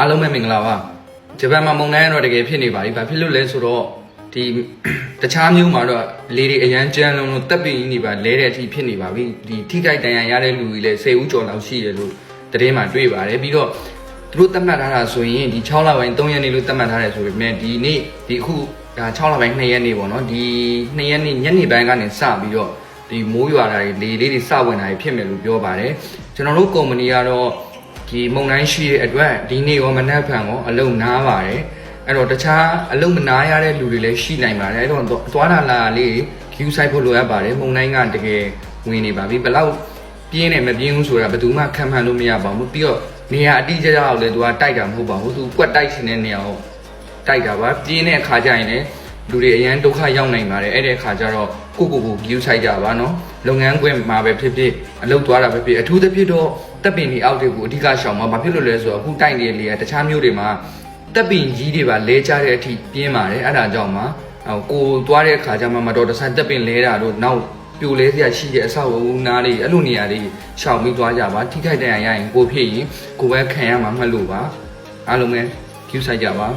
အားလုံးပဲမင်္ဂလာပါဂျပန်မှာမုန်တိုင်းတော့တကယ်ဖြစ်နေပါပြီဘာဖြစ်လို့လဲဆိုတော့ဒီတခြားမျိုးမှာတော့လေတွေအရန်ကြမ်းလုံးလို့တက်ပြီးနေပါလဲတဲ့အထိဖြစ်နေပါပြီဒီထိခိုက်ဒဏ်ရာရတဲ့လူတွေလည်း10ဦးကျော်လောက်ရှိတယ်လို့သတင်းမှာတွေ့ပါတယ်ပြီးတော့သူတို့သတ်မှတ်ထားတာဆိုရင်ဒီ6လပိုင်း3ရက်နေ့လို့သတ်မှတ်ထားတယ်ဆိုပေမဲ့ဒီနေ့ဒီအခုဒါ6လပိုင်း2ရက်နေ့ပေါ့နော်ဒီ2ရက်နေ့ညနေပိုင်းကနေစပြီးတော့ဒီမိုးရွာတာတွေလေလေးတွေစဝင်တာတွေဖြစ်မယ်လို့ပြောပါတယ်ကျွန်တော်တို့ကုမ္ပဏီကတော့ဒီမုံတိုင်းရှိတဲ့အတွက်ဒီနေ့ရောမနက်ဖြန်ရောအလုံနားပါတယ်အဲ့တော့တခြားအလုံမနာရတဲ့လူတွေလည်းရှိနိုင်ပါတယ်အဲ့တော့သွားတာလာလေး queue site ဖို့လိုအပ်ပါတယ်မုံတိုင်းကတကယ်ဝင်နေပါပြီဘယ်လောက်ပြင်းနေမပြင်းဘူးဆိုတာဘယ်သူမှခံမှန်းလို့မရပါဘူးပြီးတော့နေရာအတိအကျတော့လည်းသူကတိုက်တာမဟုတ်ပါဘူးသူကွက်တိုက်ရှင်တဲ့နေရာကိုတိုက်တာပါပြင်းတဲ့အခါကျရင်လည်းလူတွေအရန်ဒုက္ခရောက်နိုင်ပါတယ်အဲ့ဒီအခါကျတော့ကို view site ကြပါနော်လုပ်ငန်းခွင်မှာပဲဖြစ်ဖြစ်အလုပ်သွားတာပဲဖြစ်အထူးသဖြင့်တော့တပ်ပင်တွေအောက်တွေကိုအဓိကရှောင်မှာဘာဖြစ်လို့လဲဆိုတော့အခုတိုက်နေလေတခြားမျိုးတွေမှာတပ်ပင်ကြီးတွေပါလဲချတဲ့အထိပြင်းပါတယ်အဲ့ဒါကြောင့်မှကိုသွားတဲ့အခါကျမှမတော်တဆတပ်ပင်လဲတာတို့နောက်ပြိုလဲစရာရှိတဲ့အဆောက်အဦနားလေးအဲ့လိုနေရာလေးရှောင်ပြီးသွားကြပါထိခိုက်တဲ့ရရင်ကိုဖြစ်ရင်ကိုပဲခံရမှာမှတ်လို့ပါအားလုံးပဲ view site ကြပါ